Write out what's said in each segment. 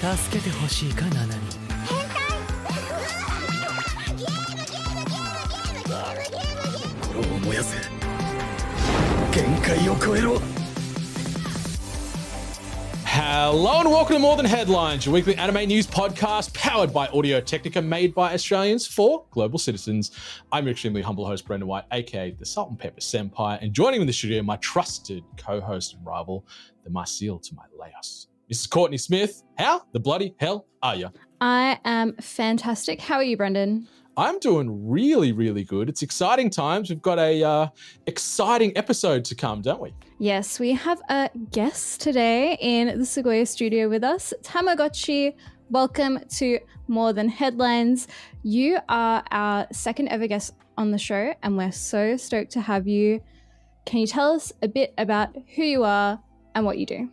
助けてほしいかナナに。心を燃やせ。限界を超えろ。 Hello and welcome to More Than Headlines, your weekly anime news podcast powered by Audio Technica, made by Australians for global citizens. I'm your extremely humble host, Brendan White, aka the Salt and Pepper Senpai, and joining me in the studio, my trusted co-host and rival, the Marcel to my Laos, Mrs. Courtney Smith. How the bloody hell are you? I am fantastic. How are you, Brendan? I'm doing really, really good. It's exciting times. We've got a exciting episode to come, don't we? Yes, we have a guest today in the Sequoia studio with us. Tamagotchi, welcome to More Than Headlines. You are our second ever guest on the show, and we're so stoked to have you. Can you tell us a bit about who you are and what you do?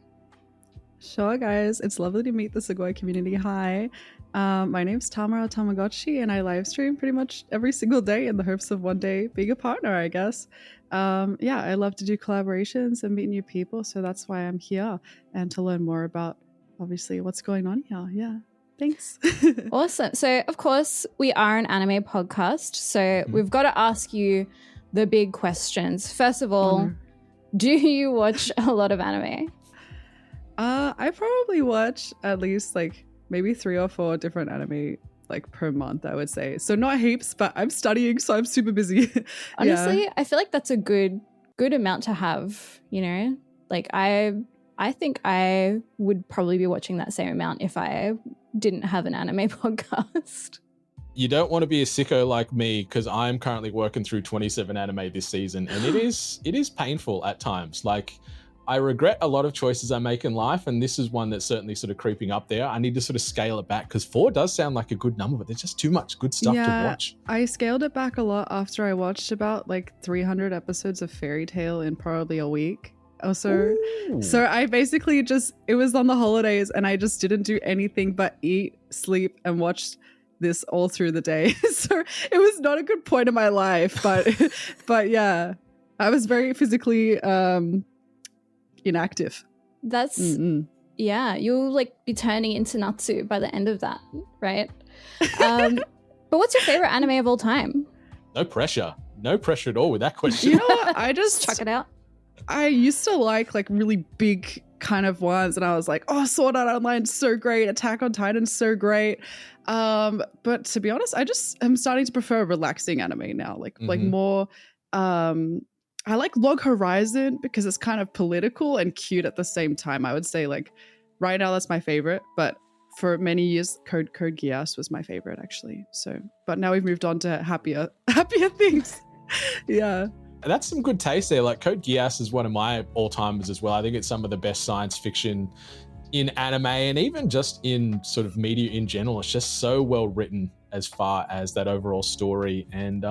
Sure, guys. It's lovely to meet the Sequoia community. Hi. My name's Tamara Tamagotchi, and I live stream pretty much every single day in the hopes of one day being a partner, I guess. I love to do collaborations and meet new people, so that's why I'm here, and to learn more about, obviously, what's going on here. Yeah, thanks. Awesome. So, of course, we are an anime podcast, so we've got to ask you the big questions. First of all, do you watch a lot of anime? I probably watch at least maybe 3 or 4 different anime per month, I would say. So not heaps, but I'm studying, so I'm super busy. Honestly, I feel like that's a good amount to have, you know? I think I would probably be watching that same amount if I didn't have an anime podcast. You don't want to be a sicko like me, because I'm currently working through 27 anime this season, and it is painful at times. I regret a lot of choices I make in life, and this is one that's certainly sort of creeping up there. I need to sort of scale it back, because 4 does sound like a good number, but there's just too much good stuff to watch. I scaled it back a lot after I watched about 300 episodes of Fairy Tail in probably a week. So I basically it was on the holidays, and I just didn't do anything but eat, sleep, and watch this all through the day. So it was not a good point in my life, but yeah, I was very physically inactive. That's yeah, you'll be turning into Natsu by the end of that, right? But what's your favorite anime of all time? No pressure at all with that question. You know what? I just chuck it out. I used to like really big kind of ones, and I was like, oh, Sword Art Online's so great, Attack on Titan's so great. But to be honest, I just am starting to prefer relaxing anime now, more I like Log Horizon because it's kind of political and cute at the same time. I would say right now that's my favorite, but for many years Code Geass was my favorite actually. So, but now we've moved on to happier things. Yeah. And that's some good taste there. Code Geass is one of my all-timers as well. I think it's some of the best science fiction in anime, and even just in sort of media in general. It's just so well written as far as that overall story. And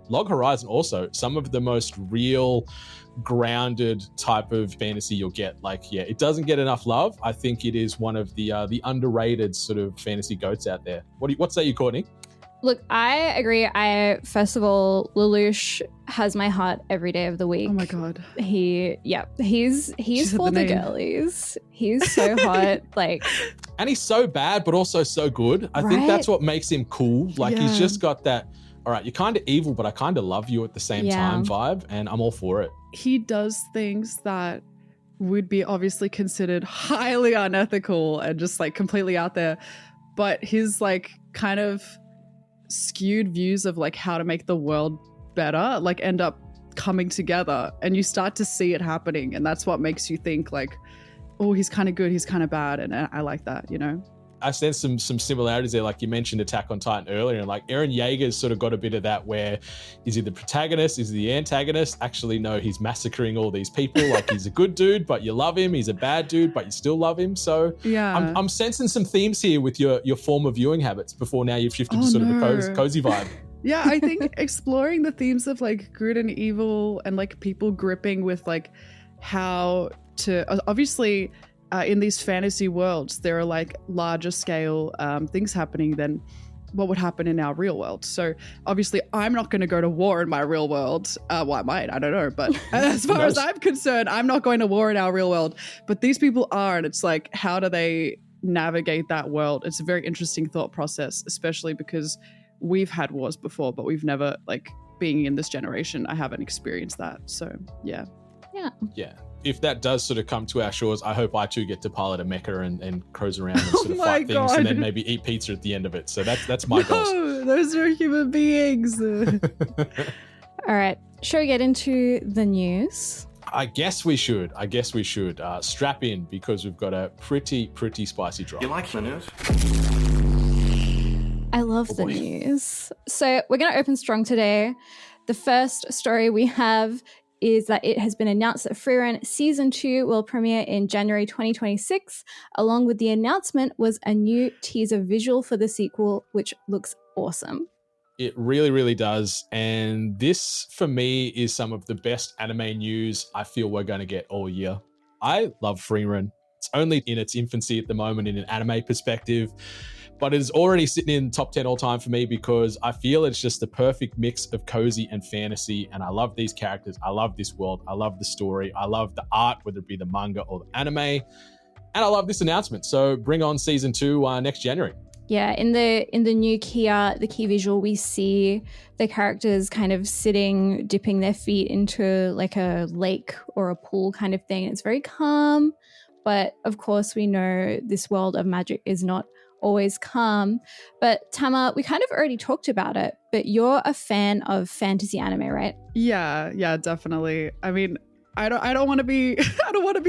Log Horizon also, some of the most real, grounded type of fantasy you'll get. It doesn't get enough love. I think it is one of the underrated sort of fantasy goats out there. What say you, Courtney? Look, I agree. First of all, Lelouch has my heart every day of the week. Oh my god. He's for the girlies. He's so hot. And he's so bad, but also so good. I think that's what makes him cool. He's just got that, all right, you're kind of evil, but I kind of love you at the same time vibe, and I'm all for it. He does things that would be obviously considered highly unethical and just completely out there. But his kind of skewed views of how to make the world better end up coming together, and you start to see it happening, and that's what makes you think oh, he's kind of good, he's kind of bad, and I like that, you know. I sense some similarities there. You mentioned Attack on Titan earlier, and Eren Yeager's sort of got a bit of that, where is he the protagonist, is he the antagonist? Actually, no, he's massacring all these people. He's a good dude, but you love him. He's a bad dude, but you still love him. So yeah, I'm sensing some themes here with your former viewing habits before now you've shifted to sort of a cozy vibe. Yeah, I think exploring the themes of good and evil, and people gripping with how to obviously in these fantasy worlds, there are larger scale things happening than what would happen in our real world. So obviously I'm not going to go to war in my real world. Well, I might, I don't know. But as far as I'm concerned, I'm not going to war in our real world. But these people are, and it's how do they navigate that world. It's a very interesting thought process, especially because we've had wars before, but we've never, like, being in this generation, I haven't experienced that. So yeah. If that does sort of come to our shores, I hope I too get to pilot a mecha and cruise around and sort of fight things and then maybe eat pizza at the end of it. So that's my goals. Those are human beings. All right. Shall we get into the news? I guess we should. Strap in, because we've got a pretty spicy drop. You like the news? I love the news. So we're going to open strong today. The first story we have is that it has been announced that Frieren Season 2 will premiere in January 2026. Along with the announcement was a new teaser visual for the sequel, which looks awesome. It really, really does. And this, for me, is some of the best anime news I feel we're going to get all year. I love Frieren. It's only in its infancy at the moment in an anime perspective, but it's already sitting in top 10 all time for me because I feel it's just the perfect mix of cozy and fantasy. And I love these characters. I love this world. I love the story. I love the art, whether it be the manga or the anime. And I love this announcement. So bring on Season 2 next January. Yeah, in the new key art, the key visual, we see the characters kind of sitting, dipping their feet into like a lake or a pool kind of thing. It's very calm, but of course we know this world of magic is not always calm. But Tama, we kind of already talked about it, but you're a fan of fantasy anime, right? Yeah, definitely. I mean, I don't want to be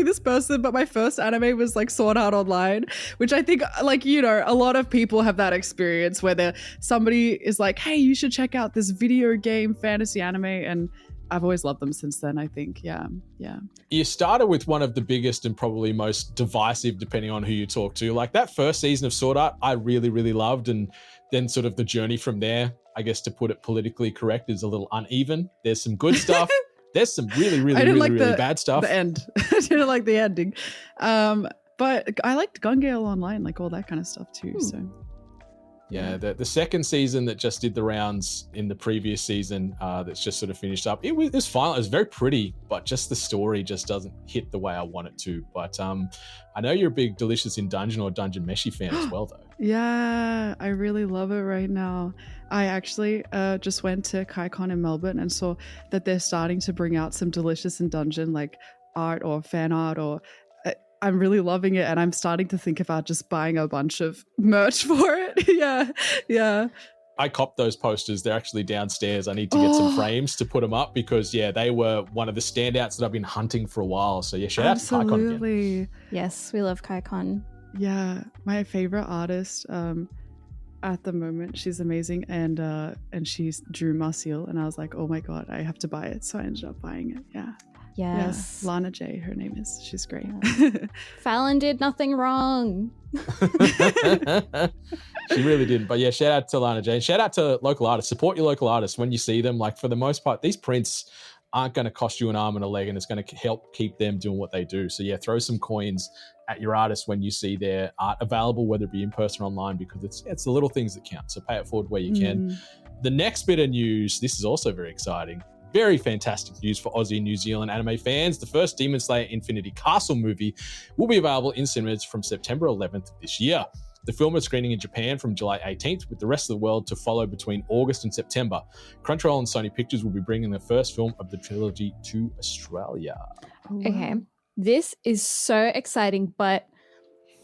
this person, but my first anime was like Sword Art Online, which I think, like, you know, a lot of people have that experience where somebody is like, hey, you should check out this video game fantasy anime, and I've always loved them since then, I think. Yeah. You started with one of the biggest and probably most divisive, depending on who you talk to. Like that first season of Sword Art, I really, really loved, and then sort of the journey from there, I guess to put it politically correct, is a little uneven. There's some good stuff. There's some really, really, really, like really bad stuff. The end. I didn't like the ending. But I liked Gun Gale Online, like all that kind of stuff too. So yeah, the second season that just did the rounds in the previous season, that's just sort of finished up. It was fine. It was very pretty, but just the story just doesn't hit the way I want it to. But I know you're a big Delicious in Dungeon or Dungeon Meshi fan as well, though. Yeah, I really love it right now. I actually just went to KaiCon in Melbourne and saw that they're starting to bring out some Delicious in Dungeon like art or fan art, or I'm really loving it, and I'm starting to think about just buying a bunch of merch for it. Yeah. I copped those posters. They're actually downstairs. I need to get some frames to put them up because, yeah, they were one of the standouts that I've been hunting for a while. So, yeah, shout out to KaiCon again. Yes, we love KaiCon. Yeah, my favorite artist at the moment, she's amazing, and she's Drew Marcial, and I was like, oh my god, I have to buy it. So I ended up buying it. Yes. Yeah. Lana J, her name is. She's great. Fallon did nothing wrong. She really didn't. But yeah, shout out to Lana J. Shout out to local artists. Support your local artists when you see them. Like, for the most part, these prints aren't going to cost you an arm and a leg, and it's going to help keep them doing what they do. So yeah, throw some coins at your artists when you see their art available, whether it be in person or online, because it's the little things that count. So pay it forward where you can. The next bit of news, this is also very exciting. Very fantastic news for Aussie and New Zealand anime fans. The first Demon Slayer Infinity Castle movie will be available in cinemas from September 11th this year. The film is screening in Japan from July 18th, with the rest of the world to follow between August and September. Crunchyroll and Sony Pictures will be bringing the first film of the trilogy to Australia. Okay, this is so exciting, but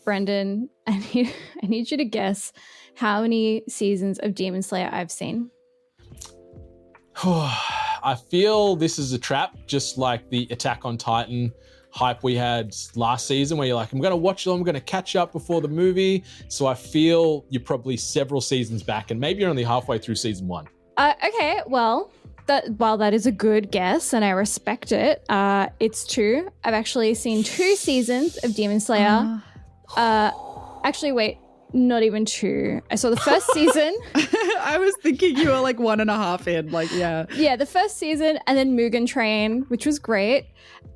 Brendan, I need you to guess how many seasons of Demon Slayer I've seen. I feel this is a trap, just like the Attack on Titan hype we had last season, where you're like, I'm going to watch it, I'm going to catch up before the movie. So I feel you're probably several seasons back, and maybe you're only halfway through season 1. Okay, well, while that is a good guess and I respect it, it's 2. I've actually seen 2 seasons of Demon Slayer. Actually, wait, not even 2. I saw the first season. I was thinking you were like 1.5 in, like, yeah. Yeah, the first season, and then Mugen Train, which was great.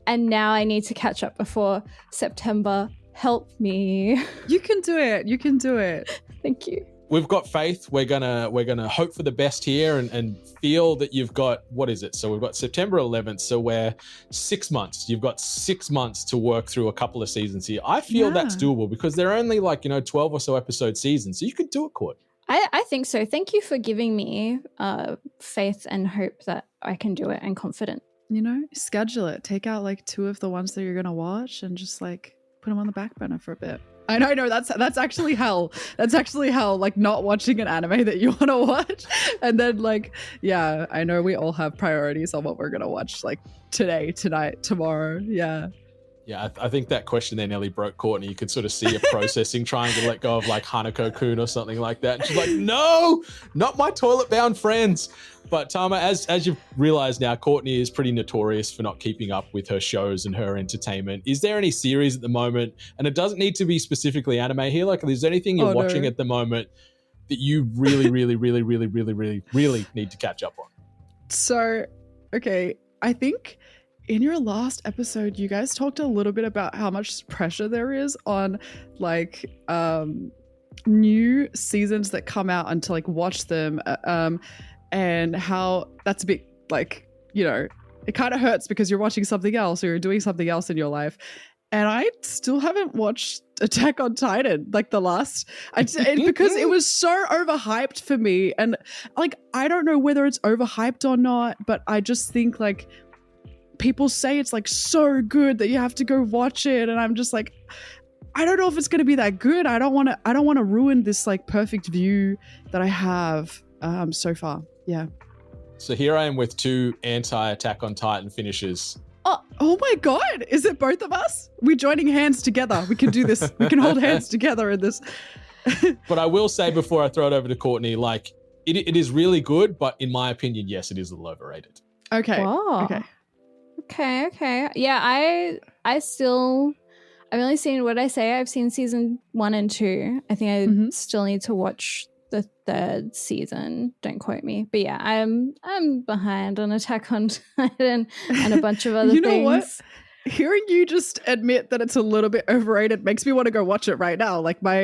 And now I need to catch up before September. Help me. You can do it. Thank you. we've got faith. We're gonna hope for the best here and feel that you've got, what is it? So we've got September 11th. So we're 6 months. You've got 6 months to work through a couple of seasons here. I feel that's doable because they're only 12 or so episode seasons. So you could do it, Court. I think so. Thank you for giving me faith and hope that I can do it and confident. Schedule it. Take out 2 of the ones that you're gonna watch and just put them on the back burner for a bit. I know that's actually hell. That's actually hell, not watching an anime that you want to watch. And then I know we all have priorities on what we're going to watch today, tonight, tomorrow. Yeah. Yeah, I think that question there nearly broke Courtney. You could sort of see her processing, trying to let go of Hanako-kun or something like that. And she's like, no, not my toilet-bound friends. But Tama, as you've realized now, Courtney is pretty notorious for not keeping up with her shows and her entertainment. Is there any series at the moment, and it doesn't need to be specifically anime here, is there anything you're watching at the moment that you really, really, really, really, really, really, really need to catch up on? So, okay, I think in your last episode, you guys talked a little bit about how much pressure there is on new seasons that come out and to watch them, and how that's a bit it kind of hurts because you're watching something else or you're doing something else in your life. And I still haven't watched Attack on Titan, the last, because it was so overhyped for me. And I don't know whether it's overhyped or not, but I just think people say it's so good that you have to go watch it, and I'm just I don't know if it's going to be that good. I don't want to ruin this perfect view that I have so far. Yeah. So here I am with 2 anti-Attack on Titan finishers. Oh my God! Is it both of us? We're joining hands together. We can do this. We can hold hands together in this. But I will say before I throw it over to Courtney, it is really good, but in my opinion, yes, it is a little overrated. Okay. Whoa. Okay. Yeah, I've only seen, what did I say? I've seen season 1 and 2. I think I still need to watch the 3rd season. Don't quote me. But yeah, I'm behind on Attack on Titan and a bunch of other things. You know what? Hearing you just admit that it's a little bit overrated makes me want to go watch it right now. My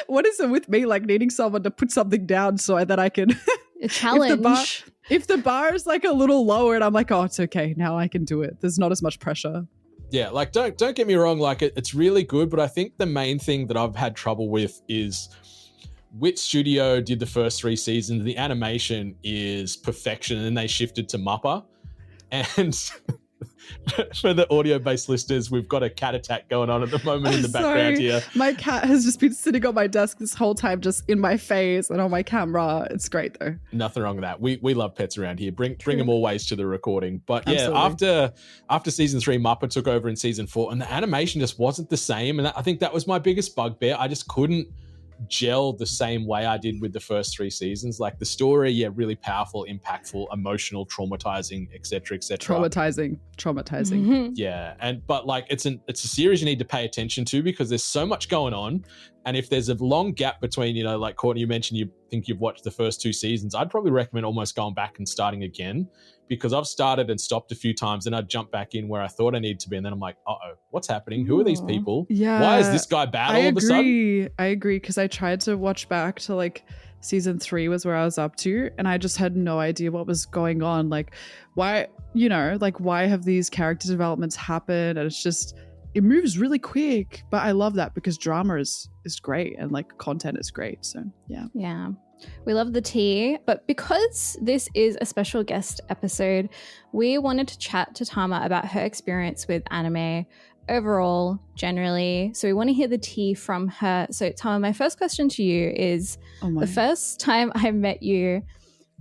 what is it with me needing someone to put something down so that I can a challenge. If the bar is a little lower and I'm oh, it's okay, now I can do it. There's not as much pressure. Yeah, don't get me wrong, it's really good, but I think the main thing that I've had trouble with is which studio did the first 3 seasons. The animation is perfection, and then they shifted to Mappa. And for the audio-based listeners, we've got a cat attack going on at the moment in the background here. My cat has just been sitting on my desk this whole time, just in my face and on my camera. It's great though. Nothing wrong with that. We love pets around here. Bring them always to the recording. But yeah, after season 3, Mappa took over in season 4, and the animation just wasn't the same. And I think that was my biggest bugbear. I just couldn't gel the same way I did with the first 3 seasons. The story, really powerful, impactful, emotional, traumatizing, etc. Traumatizing. Mm-hmm. Yeah, but it's a series you need to pay attention to because there's so much going on, and if there's a long gap between, Courtney, you mentioned you think you've watched the first 2 seasons, I'd probably recommend almost going back and starting again, because I've started and stopped a few times, and I'd jump back in where I thought I needed to be, and then I'm uh-oh, what's happening? Who are these people? Yeah. Why is this guy bad all of a sudden? I agree, because I tried to watch back to season 3 was where I was up to, and I just had no idea what was going on. Why, why have these character developments happened? And it's just, it moves really quick, but I love that because drama is great and content is great. So yeah. We love the tea, but because this is a special guest episode, we wanted to chat to Tama about her experience with anime overall, generally. So we want to hear the tea from her. So Tama, my first question to you is, the first time I met you,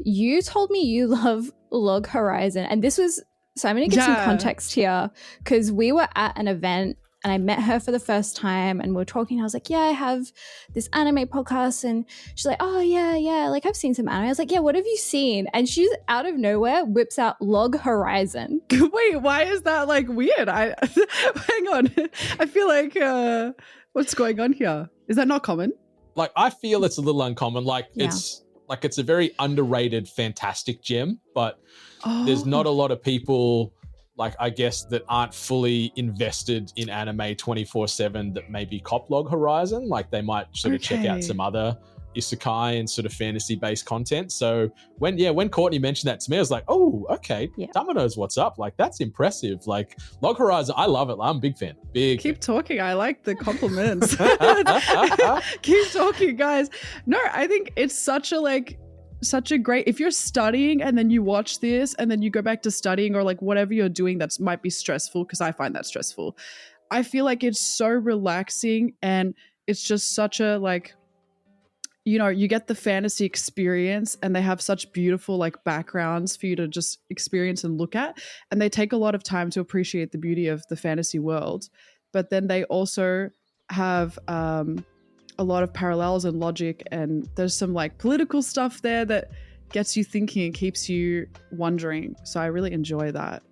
you told me you love Log Horizon, and this was, so I'm going to give some context here, because we were at an event and I met her for the first time and we were talking. I was like, yeah, I have this anime podcast. And she's like, oh, yeah. I've seen some anime. I was like, yeah, what have you seen? And she's out of nowhere whips out Log Horizon. Wait, why is that weird? Hang on. I feel what's going on here? Is that not common? I feel it's a little uncommon. It's a very underrated, fantastic gem, but there's not a lot of people like, I guess, that aren't fully invested in anime 24/7 that maybe cop Log Horizon. Like, they might sort of check out some other isekai and sort of fantasy-based content. So when Courtney mentioned that to me, I was like, oh, okay, Tama knows what's up. Like, that's impressive. Like, Log Horizon, I love it. I'm a big fan. Keep talking. I like the compliments. Keep talking, guys. No, I think it's such a great, if you're studying and then you watch this and then you go back to studying, or like whatever you're doing that might be stressful, because I find that stressful, I feel like it's so relaxing, and it's just such a, like, you know, you get the fantasy experience, and they have such beautiful like backgrounds for you to just experience and look at, and they take a lot of time to appreciate the beauty of the fantasy world. But then they also have a lot of parallels and logic, and there's some like political stuff there that gets you thinking and keeps you wondering. So I really enjoy that.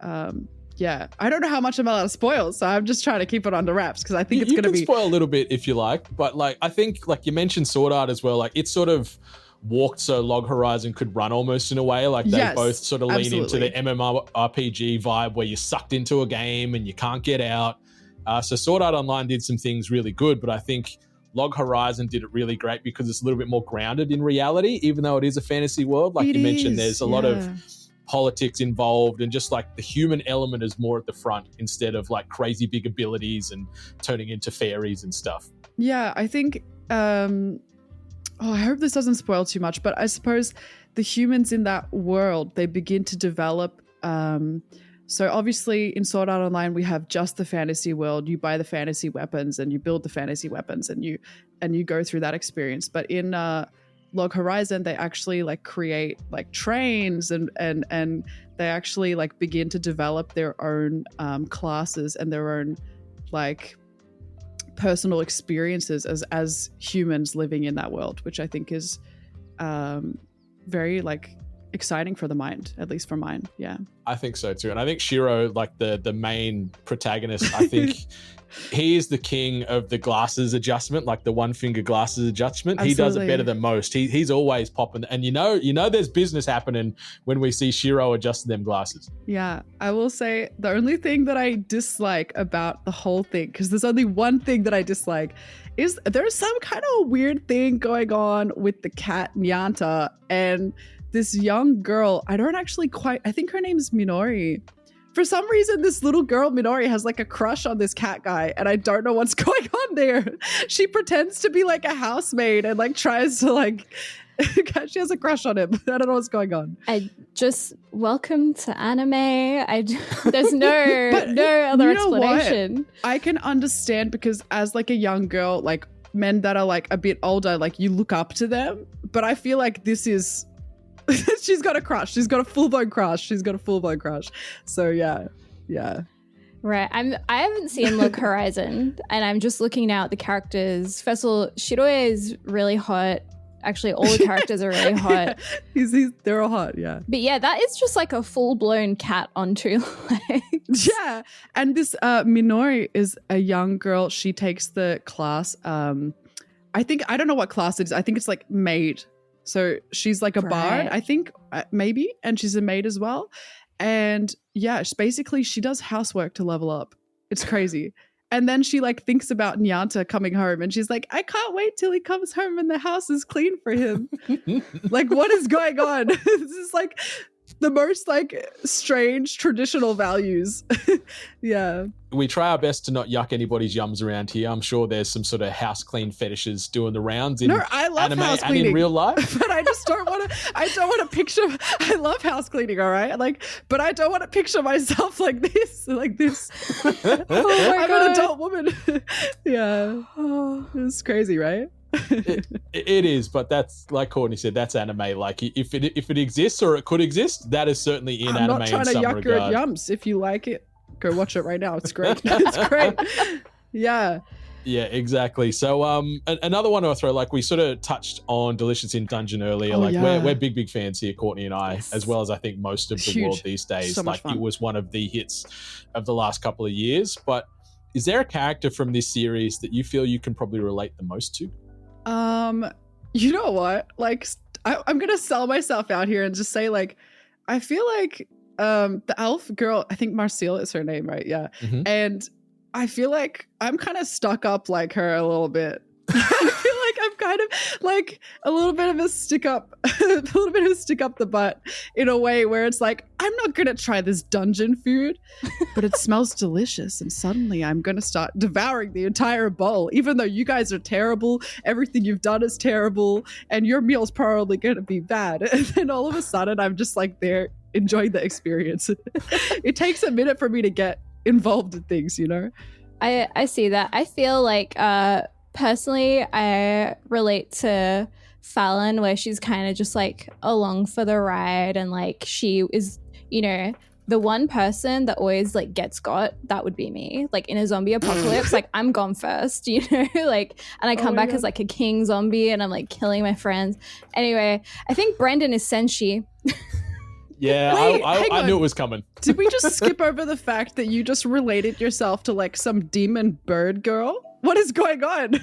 Yeah, I don't know how much I'm allowed to spoil, so I'm just trying to keep it under wraps, because I think it's going to be... You can spoil a little bit if you like, but like, I think, like you mentioned Sword Art as well, like it sort of walked so Log Horizon could run almost in a way. Like they both sort of lean into the MMORPG vibe where you're sucked into a game and you can't get out. So Sword Art Online did some things really good, but I think Log Horizon did it really great because it's a little bit more grounded in reality, even though it is a fantasy world. Like you mentioned, there's a lot of politics involved, and just like the human element is more at the front instead of like crazy big abilities and turning into fairies and stuff. Yeah, I think I hope this doesn't spoil too much, but I suppose the humans in that world, they begin to develop. So obviously in Sword Art Online, we have just the fantasy world. You buy the fantasy weapons and you build the fantasy weapons, and you go through that experience. But in Log Horizon, they actually like create like trains and they actually like begin to develop their own classes and their own like personal experiences as humans living in that world, which I think is very like exciting for the mind, at least for mine. Yeah, I think so too. And I think Shiro, like the main protagonist, I think he is the king of the glasses adjustment, like the one finger glasses adjustment. Absolutely. He does it better than most. He's always popping, and you know there's business happening when we see Shiro adjusting them glasses. Yeah, I will say the only thing that I dislike about the whole thing, because there's only one thing that I dislike, is there's some kind of weird thing going on with the cat Nyanta and this young girl. I think her name is Minori. For some reason, this little girl, Minori, has like a crush on this cat guy, and I don't know what's going on there. She pretends to be like a housemaid and like tries to like, she has a crush on him. I don't know what's going on. Welcome to anime. There's no other explanation. What? I can understand, because as like a young girl, like men that are like a bit older, like you look up to them. But I feel like this is... she's got a crush. She's got a full-blown crush. So yeah. Right. I haven't seen Log Horizon, and I'm just looking now at the characters. First of all, Shiroe is really hot. Actually, all the characters are really hot. They're all hot, yeah. But yeah, that is just like a full-blown cat on two legs. Yeah. And this Minori is a young girl. She takes the class. I don't know what class it is. I think it's like maid. So she's like a bard, I think, maybe, and she's a maid as well. And yeah, she does housework to level up. It's crazy. And then she like thinks about Nyanta coming home, and she's like, I can't wait till he comes home and the house is clean for him. Like, what is going on? This is like the most like strange traditional values. Yeah. We try our best to not yuck anybody's yums around here. I'm sure there's some sort of house clean fetishes doing the rounds in I love anime house and cleaning in real life. But I just don't want to picture, I love house cleaning, all right? Like, but I don't want to picture myself like this. I'm an adult woman. Yeah. It's crazy, right? It is, but that's, like Courtney said, that's anime. Like, if it exists, or it could exist, that is certainly in anime in some regard. I'm not trying to yuck your yums. If you like it, go watch it right now. It's great. It's great. Yeah, exactly. So another one I'll throw, like we sort of touched on Delicious in Dungeon earlier. We're big fans here, Courtney and I, as well as I think most of the world these days. So like, it was one of the hits of the last couple of years. But is there a character from this series that you feel you can probably relate the most to? You know what? Like, I'm gonna sell myself out here and just say, like, I feel like the elf girl, I think Marcille is her name, right? Yeah. Mhm. And I feel like I'm kind of stuck up like her a little bit. I feel like I'm kind of like a little bit of a stick up, the butt in a way where it's like, I'm not going to try this dungeon food, but it smells delicious. And suddenly I'm going to start devouring the entire bowl, even though you guys are terrible. Everything you've done is terrible. And your meal's probably going to be bad. And then all of a sudden I'm just like there enjoying the experience. It takes a minute for me to get involved in things, you know? I see that. I feel like personally, I relate to Fallon, where she's kind of just like along for the ride, and like she is, you know, the one person that always like gets got. That would be me. Like in a zombie apocalypse, like I'm gone first, you know, like, and I come back as like a king zombie, and I'm like killing my friends. Anyway, I think Brendan is Senshi. Yeah, Wait, I knew it was coming. Did we just skip over the fact that you just related yourself to like some demon bird girl? What is going on?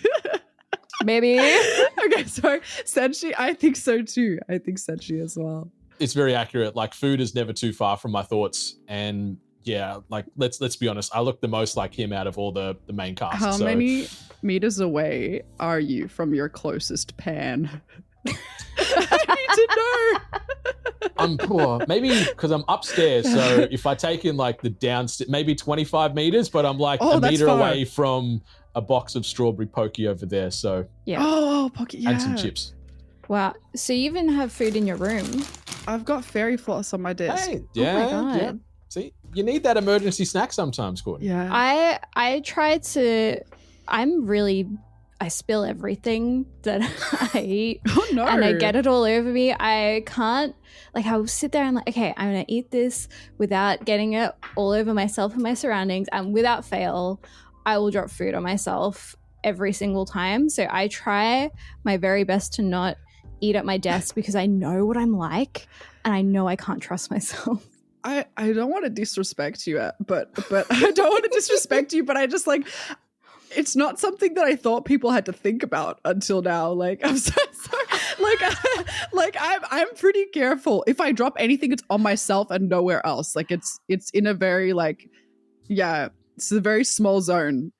Maybe. Okay, sorry. Senshi, I think so too. I think Senshi as well. It's very accurate. Like food is never too far from my thoughts, and yeah, like let's be honest. I look the most like him out of all the main cast. How so. many meters away are you from your closest pan? I need to know. I'm poor. Maybe because I'm upstairs. So if I take in like the downstairs, maybe 25 meters, but I'm like a meter away from a box of strawberry pokey over there. So Yeah. Oh, pocket, yeah. and some chips. Wow. So you even have food in your room? I've got fairy floss on my desk. Hey, yeah, God. yeah. See, you need that emergency snack sometimes, Courtney. Yeah. I try to. I spill everything that I eat. Oh no. And I get it all over me. I can't, like, I'll sit there and like, okay, I'm gonna eat this without getting it all over myself and my surroundings, and without fail, I will drop food on myself every single time. So I try my very best to not eat at my desk, because I know what I'm like, and I know I can't trust myself. I don't want to disrespect you, but I don't want to disrespect you, but I just like, it's not something that I thought people had to think about until now. Like, I'm so sorry. Like I'm pretty careful. If I drop anything, it's on myself and nowhere else. Like it's in a very like, yeah, it's a very small zone.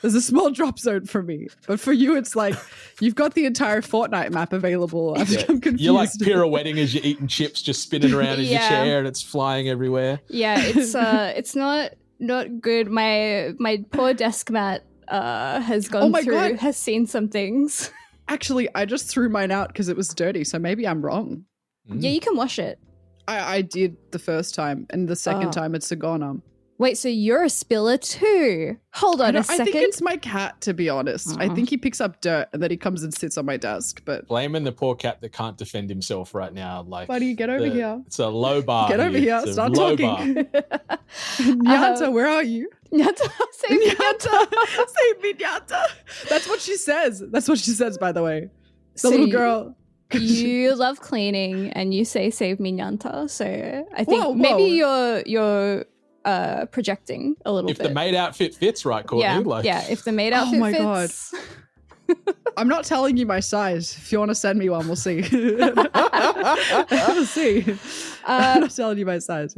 There's a small drop zone for me, but for you, it's like you've got the entire Fortnite map available. I'm confused. You're like pirouetting as you're eating chips, just spinning around in your Yeah. chair, and it's flying everywhere. Yeah, it's not good. My poor desk mat has gone my through, God. has seen some things. Actually, I just threw mine out because it was dirty, so maybe I'm wrong. Yeah, you can wash it. I did the first time, and the second time it's a goner. Wait, so you're a spiller too? Hold on a I second. think it's my cat, to be honest. I think he picks up dirt and then he comes and sits on my desk. But Blaming the poor cat that can't defend himself right now. Like, buddy, get over here. It's a low bar. Get over here. It's a Start low talking. bar. Nyata, where are you? Nyata, say Nyata. Say me, Nyata. That's what she says. That's what she says, by the way. The So little girl. You love cleaning and you say save me Nyanta. So I think Whoa, maybe you're projecting a little If bit. the maid outfit fits, right, Courtney? yeah, Like, yeah. If the maid outfit my fits. I'm not telling you my size. If you want to send me one, we'll see. We'll see. I'm not telling you my size.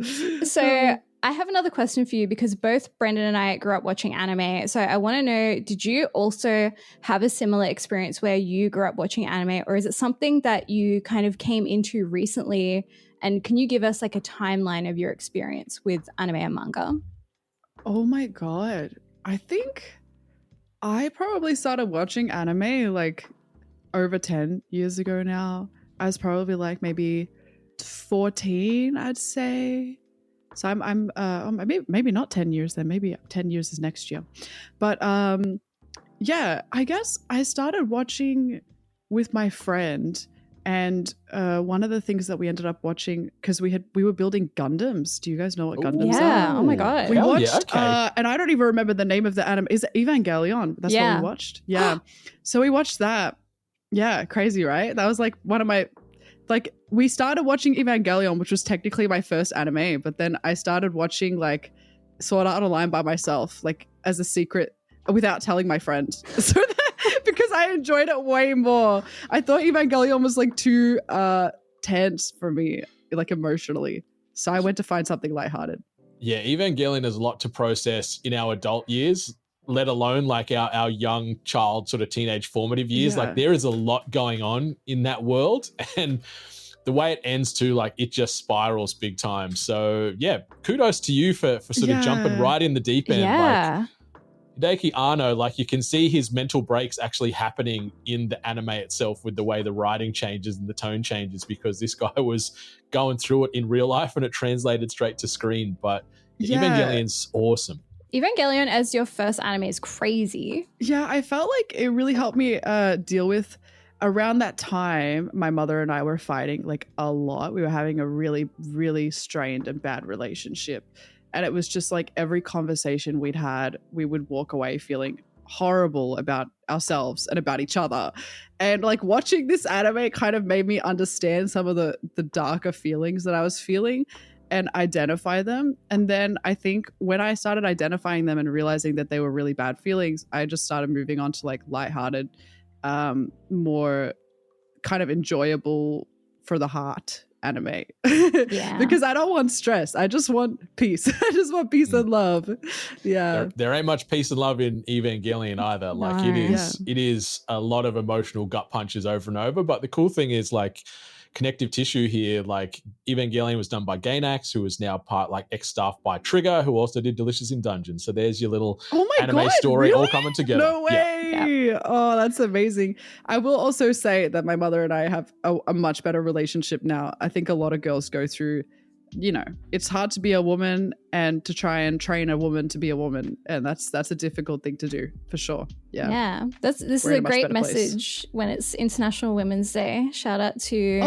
So I have another question for you, because both Brendan and I grew up watching anime. So I want to know, did you also have a similar experience where you grew up watching anime, or is it something that you kind of came into recently? And can you give us like a timeline of your experience with anime and manga? Oh my God. I think I probably started watching anime like over 10 years ago now. I was probably like maybe 14, I'd say. So I'm maybe not 10 years then, maybe 10 years is next year. But yeah, I guess I started watching with my friend, and one of the things that we ended up watching, because we were building Gundams. Do you guys know what Gundams are? Yeah. Oh my God. We Hell watched, yeah, okay. and I don't even remember the name of the anime. Is it Evangelion? That's what we watched. Yeah. So we watched that. Yeah, crazy, right? That was like one of my, like, we started watching Evangelion, which was technically my first anime, but then I started watching like Sword Art Online by myself, like as a secret, without telling my friend. So that, because I enjoyed it way more. I thought Evangelion was like too tense for me, like emotionally. So I went to find something lighthearted. Yeah, Evangelion has a lot to process in our adult years, let alone like our young child sort of teenage formative years. Yeah. Like there is a lot going on in that world, and the way it ends too, like it just spirals big time. So yeah, kudos to you for sort of jumping right in the deep end. Yeah. Like Hideki Anno, like you can see his mental breaks actually happening in the anime itself with the way the writing changes and the tone changes, because this guy was going through it in real life and it translated straight to screen. But Evangelion's awesome. Evangelion as your first anime is crazy. Yeah, I felt like it really helped me deal with, around that time, my mother and I were fighting like a lot. We were having a really, really strained and bad relationship. And it was just like every conversation we'd had, we would walk away feeling horrible about ourselves and about each other. And like watching this anime kind of made me understand some of the darker feelings that I was feeling and identify them. And then I think when I started identifying them and realizing that they were really bad feelings, I just started moving on to like lighthearted, more kind of enjoyable for the heart anime. Because I don't want stress. I just want peace. I just want peace and love. Yeah. There ain't much peace and love in Evangelion either. Like it is a lot of emotional gut punches over and over. But the cool thing is like connective tissue here, like Evangelion was done by Gainax, who is now part like ex-staff by Trigger, who also did Delicious in Dungeon. So there's your little anime story all coming together. No way. Yeah. Oh, that's amazing. I will also say that my mother and I have a much better relationship now. I think a lot of girls go through, you know, it's hard to be a woman and to try and train a woman to be a woman. And that's a difficult thing to do for sure. Yeah. Yeah. This is a great message when it's International Women's Day. Shout out to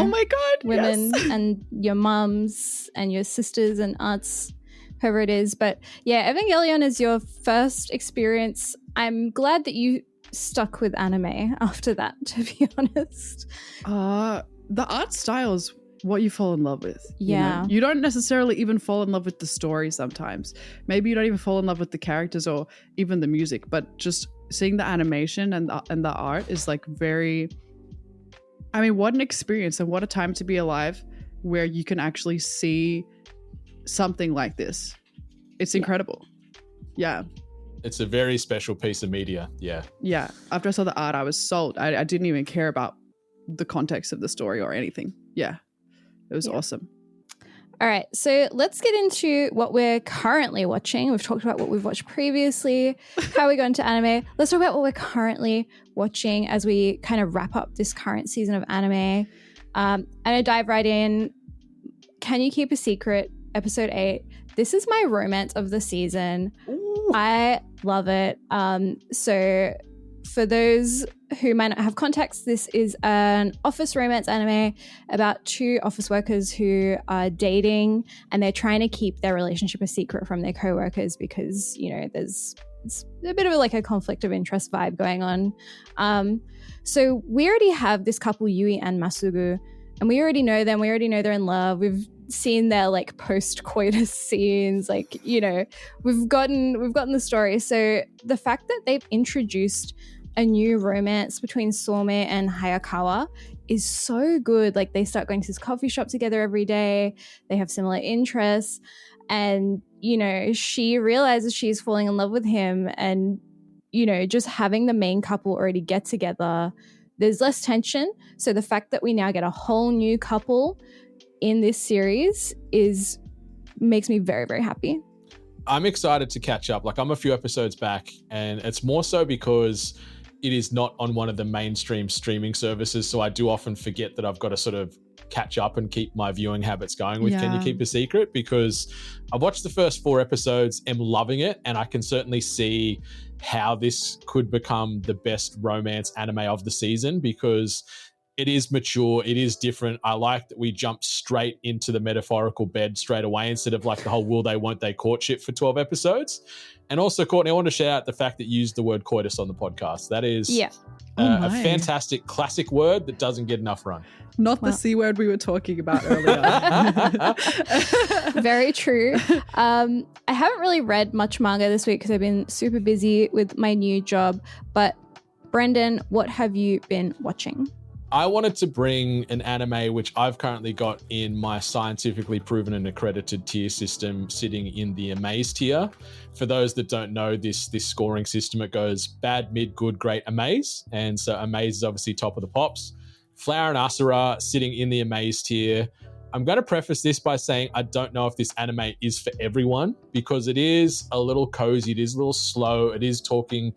women and your mums and your sisters and aunts, whoever it is. But yeah, Evangelion is your first experience. I'm glad that you stuck with anime after that, to be honest. The art styles, what you fall in love with. Yeah. You don't necessarily even fall in love with the story sometimes. Maybe you don't even fall in love with the characters or even the music, but just seeing the animation and the art is like very, I mean, what an experience and what a time to be alive where you can actually see something like this. It's incredible. Yeah. It's a very special piece of media. Yeah. Yeah. After I saw the art, I was sold. I didn't even care about the context of the story or anything. Yeah. It was awesome. All right, so let's get into what we're currently watching. We've talked about what we've watched previously, how we got into anime. Let's talk about what we're currently watching as we kind of wrap up this current season of anime. I'm going to dive right in. Can You Keep a Secret? Episode 8. This is my romance of the season. Ooh. I love it. So for those who might not have context, this is an office romance anime about two office workers who are dating and they're trying to keep their relationship a secret from their co-workers because, you know, it's a bit of like a conflict of interest vibe going on. So we already have this couple, Yui and Masugu, and we already know them. We already know they're in love. We've seen their like post-coitus scenes, like, you know, we've gotten the story. So the fact that they've introduced a new romance between Some and Hayakawa is so good. Like they start going to this coffee shop together every day. They have similar interests. And, you know, she realizes she's falling in love with him. And, you know, just having the main couple already get together, there's less tension. So the fact that we now get a whole new couple in this series makes me very, very happy. I'm excited to catch up. Like I'm a few episodes back, and it's more so because it is not on one of the mainstream streaming services. So I do often forget that I've got to sort of catch up and keep my viewing habits going with Can You Keep a Secret? Because I watched the first 4 episodes, am loving it, and I can certainly see how this could become the best romance anime of the season because it is mature, it is different. I like that we jump straight into the metaphorical bed straight away instead of like the whole will they, won't they courtship for 12 episodes. And also, Courtney, I want to shout out the fact that you used the word coitus on the podcast. That is a fantastic classic word that doesn't get enough run. Not the C word we were talking about earlier. Very true. I haven't really read much manga this week because I've been super busy with my new job. But Brendan, what have you been watching? I wanted to bring an anime which I've currently got in my scientifically proven and accredited tier system, sitting in the Amaze tier. For those that don't know this scoring system, it goes bad, mid, good, great, Amaze. And so Amaze is obviously top of the pops. Flower and Asura sitting in the Amaze tier. I'm going to preface this by saying I don't know if this anime is for everyone, because it is a little cozy, it is a little slow, it is talking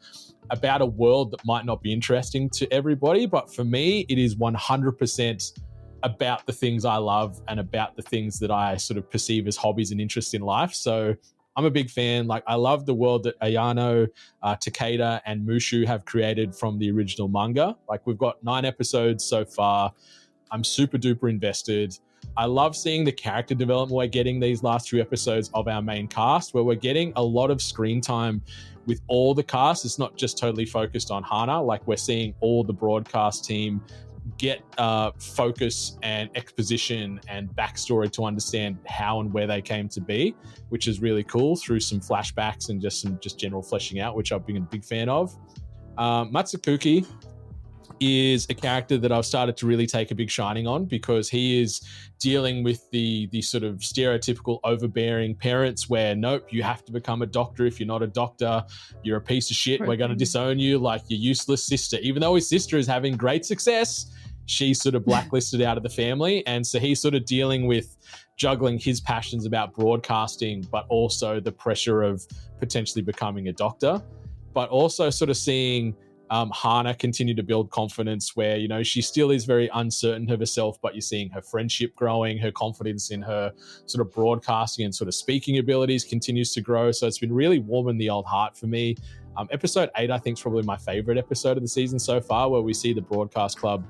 about a world that might not be interesting to everybody, but for me, it is 100% about the things I love and about the things that I sort of perceive as hobbies and interests in life. So I'm a big fan. Like, I love the world that Ayano, Takeda, and Mushu have created from the original manga. Like, we've got 9 episodes so far. I'm super duper invested. I love seeing the character development we're getting these last few episodes of our main cast, where we're getting a lot of screen time with all the cast. It's not just totally focused on Hana. Like, we're seeing all the broadcast team get focus and exposition and backstory to understand how and where they came to be, which is really cool, through some flashbacks and just general fleshing out, which I've been a big fan of. Matsukuki is a character that I've started to really take a big shining on, because he is dealing with the sort of stereotypical overbearing parents where, nope, you have to become a doctor. If you're not a doctor, you're a piece of shit. We're going to disown you like your useless sister. Even though his sister is having great success, she's sort of blacklisted out of the family. And so he's sort of dealing with juggling his passions about broadcasting, but also the pressure of potentially becoming a doctor, but also sort of seeing Hana continue to build confidence, where, you know, she still is very uncertain of herself, but you're seeing her friendship growing, her confidence in her sort of broadcasting and sort of speaking abilities continues to grow. So it's been really warming the old heart for me. Episode 8, I think, is probably my favorite episode of the season so far, where we see the broadcast club,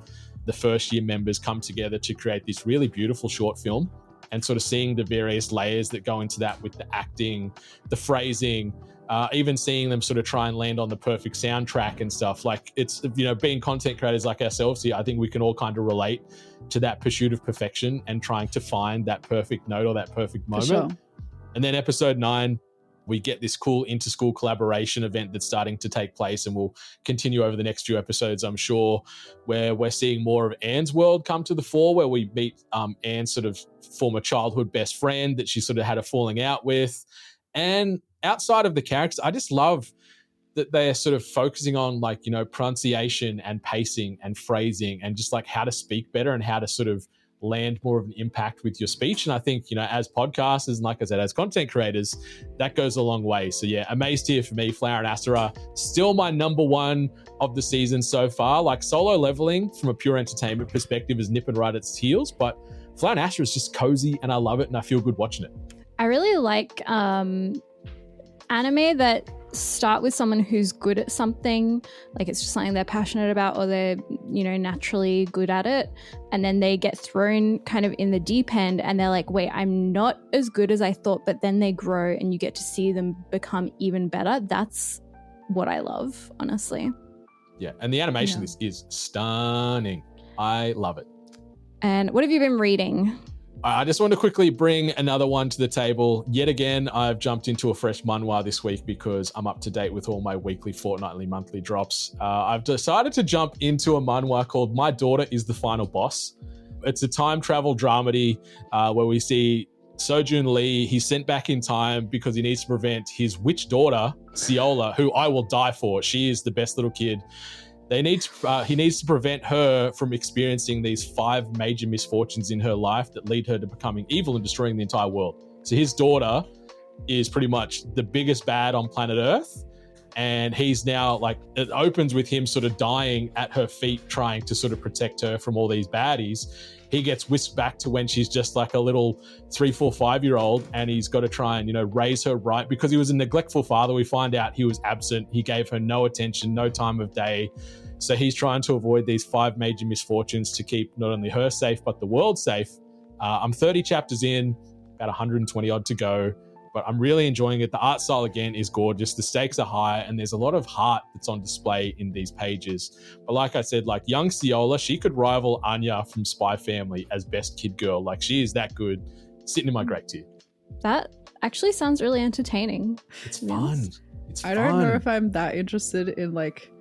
the first year members, come together to create this really beautiful short film, and sort of seeing the various layers that go into that with the acting, the phrasing, even seeing them sort of try and land on the perfect soundtrack and stuff. Like, it's, you know, being content creators like ourselves here, I think we can all kind of relate to that pursuit of perfection and trying to find that perfect note or that perfect moment. Sure. And then episode 9, we get this cool inter-school collaboration event that's starting to take place, and will continue over the next few episodes, I'm sure, where we're seeing more of Anne's world come to the fore, where we meet Anne's sort of former childhood best friend that she sort of had a falling out with. And outside of the characters, I just love that they're sort of focusing on, like, you know, pronunciation and pacing and phrasing, and just like how to speak better and how to sort of land more of an impact with your speech. And I think, you know, as podcasters and, like I said, as content creators, that goes a long way. So yeah, Amazed here for me. Flower and Asura, still my number 1 of the season so far. Like, Solo Leveling from a pure entertainment perspective is nipping right at its heels, but Flower and Asura is just cozy, and I love it, and I feel good watching it. I really like anime that start with someone who's good at something, like it's just something they're passionate about, or they're, you know, naturally good at it, and then they get thrown kind of in the deep end, and they're like, wait, I'm not as good as I thought, but then they grow and you get to see them become even better. That's what I love, honestly. Yeah, and the animation is stunning. I love it. And what have you been reading? I just want to quickly bring another one to the table. Yet again, I've jumped into a fresh manhwa this week because I'm up to date with all my weekly, fortnightly, monthly drops. I've decided to jump into a manhwa called My Daughter is the Final Boss. It's a time travel dramedy where we see Sojun Lee. He's sent back in time because he needs to prevent his witch daughter, Seola, who I will die for. She is the best little kid. He needs to prevent her from experiencing these 5 major misfortunes in her life that lead her to becoming evil and destroying the entire world. So his daughter is pretty much the biggest bad on planet Earth. And he's now, like, it opens with him sort of dying at her feet, trying to sort of protect her from all these baddies. He gets whisked back to when she's just like a little 3, 4, 5-year-old, and he's got to try and, you know, raise her right, because he was a neglectful father. We find out he was absent. He gave her no attention, no time of day. So he's trying to avoid these 5 major misfortunes to keep not only her safe, but the world safe. I'm 30 chapters in, about 120 odd to go, but I'm really enjoying it. The art style, again, is gorgeous. The stakes are high, and there's a lot of heart that's on display in these pages. But like I said, like, young Seola, she could rival Anya from Spy Family as best kid girl. Like, she is that good, sitting in my great tier. That actually sounds really entertaining. It's fun. I don't know if I'm that interested in, like,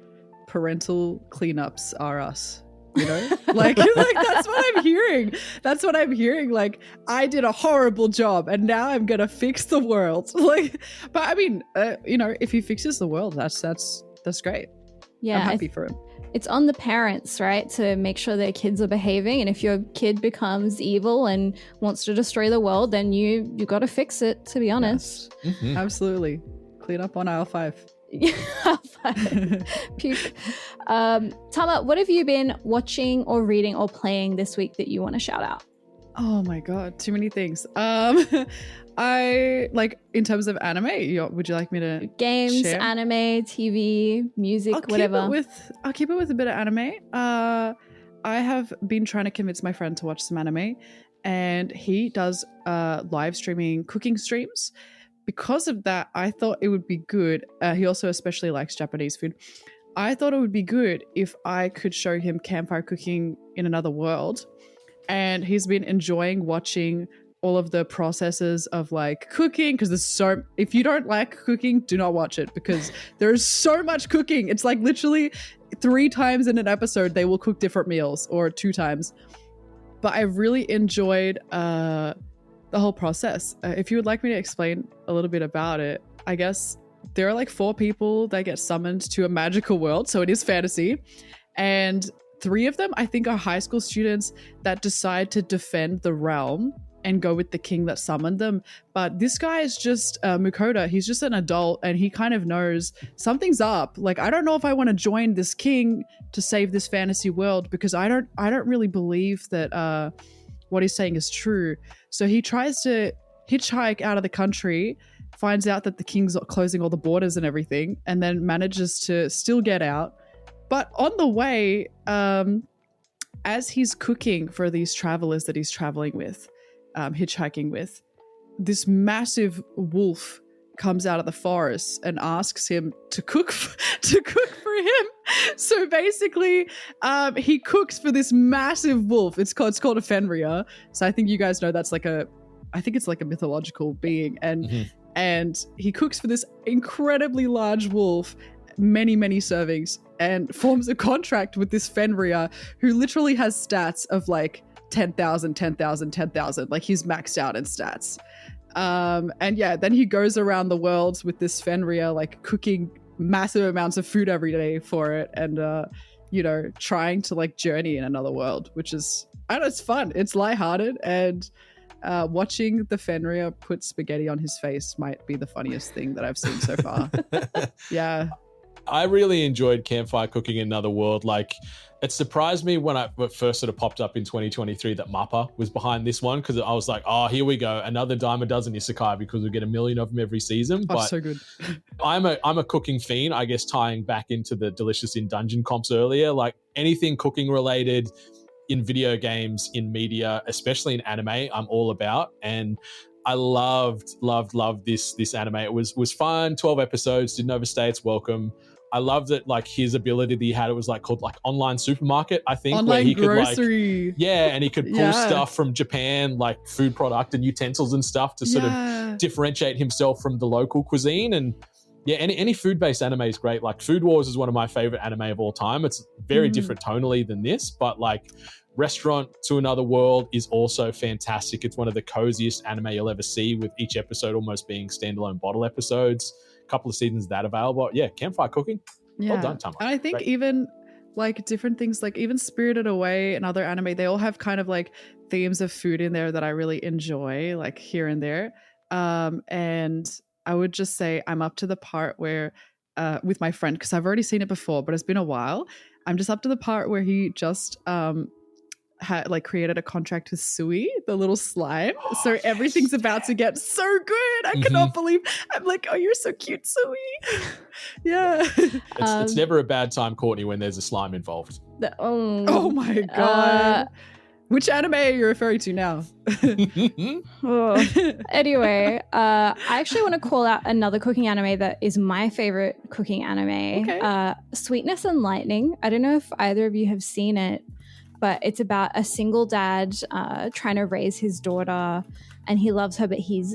parental cleanups are us. you know? Like that's what I'm hearing. That's what I'm hearing. Like, I did a horrible job and now I'm gonna fix the world. Like, but I mean, you know, if he fixes the world, that's great. Yeah, I'm happy for him. It's on the parents, right, to make sure their kids are behaving. And if your kid becomes evil and wants to destroy the world, then you got to fix it, to be honest. Yes. Absolutely. Clean up on aisle 5. Puke. Tama, what have you been watching or reading or playing this week that you want to shout out? Oh my god, too many things. I like, in terms of anime, would you like me to games, share? Anime, TV, music, whatever? I'll keep it with a bit of anime. I have been trying to convince my friend to watch some anime, and he does live streaming cooking streams. Because of that, I thought it would be good. He also especially likes Japanese food. I thought it would be good if I could show him campfire cooking in another world. And he's been enjoying watching all of the processes of like cooking, because if you don't like cooking, do not watch it, because there's so much cooking. It's like literally 3 times in an episode they will cook different meals, or 2 times. But I really enjoyed the whole process. If you would like me to explain a little bit about it, I guess there are like 4 people that get summoned to a magical world, so it is fantasy, and 3 of them I think are high school students that decide to defend the realm and go with the king that summoned them. But this guy is just Mukoda. He's just an adult, and he kind of knows something's up. Like, I don't know if I want to join this king to save this fantasy world, because I don't really believe that what he's saying is true. So he tries to hitchhike out of the country, finds out that the king's closing all the borders and everything, and then manages to still get out. But on the way, as he's cooking for these travelers that he's traveling with, hitchhiking with, this massive wolf comes out of the forest and asks him to cook for him. So basically, he cooks for this massive wolf. It's called a Fenrir. So I think you guys know that's like I think it's like a mythological being, and he cooks for this incredibly large wolf, many servings, and forms a contract with this Fenrir, who literally has stats of like 10,000. Like, he's maxed out in stats. And yeah, then he goes around the world with this Fenrir, like cooking massive amounts of food every day for it, and you know, trying to like journey in another world, which is, I don't know, it's fun, it's lighthearted, and watching the Fenrir put spaghetti on his face might be the funniest thing that I've seen so far. Yeah. I really enjoyed campfire cooking in another world. Like, it surprised me when it first sort of popped up in 2023 that MAPPA was behind this one, because I was like, oh, here we go, another dime a dozen isekai, because we get 1 million of them every season. Oh, but so good. I'm a cooking fiend, I guess, tying back into the Delicious in Dungeon comps earlier. Like, anything cooking related in video games, in media, especially in anime, I'm all about. And I loved this anime. It was fun. 12 episodes, didn't overstay its welcome. I loved it, like his ability that he had. It was like called like online supermarket, I think, online where he grocery. could like, and he could pull stuff from Japan, like food product and utensils and stuff, to sort of differentiate himself from the local cuisine. And yeah, any food-based anime is great. Like, Food Wars is one of my favorite anime of all time. It's very different tonally than this, but like Restaurant to Another World is also fantastic. It's one of the coziest anime you'll ever see, with each episode almost being standalone bottle episodes. Couple of seasons of that available. Yeah, campfire cooking. Well done, Tama. And I think even like different things, like even Spirited Away and other anime, they all have kind of like themes of food in there that I really enjoy, like here and there. And I would just say I'm up to the part where with my friend, because I've already seen it before, but it's been a while. I'm just up to the part where he just had like created a contract with Sui, the little slime. So everything's about to get so good. I cannot believe. I'm like, oh, you're so cute, Sui. Yeah. It's never a bad time, Courtney, when there's a slime involved. Oh my god. Which anime are you referring to now? Anyway, I actually want to call out another cooking anime that is my favorite cooking anime. Okay. Sweetness and Lightning. I don't know if either of you have seen it, but it's about a single dad trying to raise his daughter, and he loves her, but he's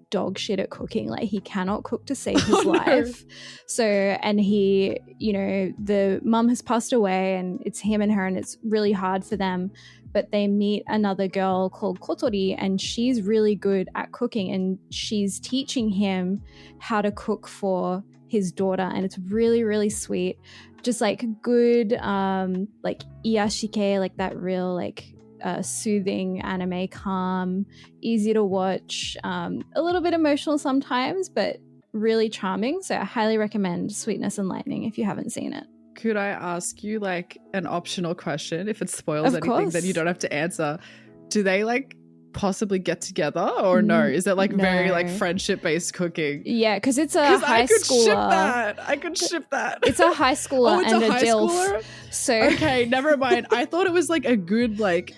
dog shit at cooking. Like he cannot cook to save his life. So, and he, you know, the mum has passed away and it's him and her and it's really hard for them. But they meet another girl called Kotori and she's really good at cooking and she's teaching him how to cook for his daughter, and it's really, really sweet. Just like good like iyashike, like that real like soothing anime, calm, easy to watch, a little bit emotional sometimes, but really charming. So I highly recommend Sweetness and Lightning if you haven't seen it. Could I ask you like an optional question? If it spoils Of anything, course. then you don't have to answer. Do they like possibly get together or no? Is it like very like No. friendship based cooking? Yeah, because it's a Because high I could schooler. ship that. I could ship that. It's a high schooler Oh, it's and a a high DILF. schooler? So Okay, never mind. I thought it was like a good like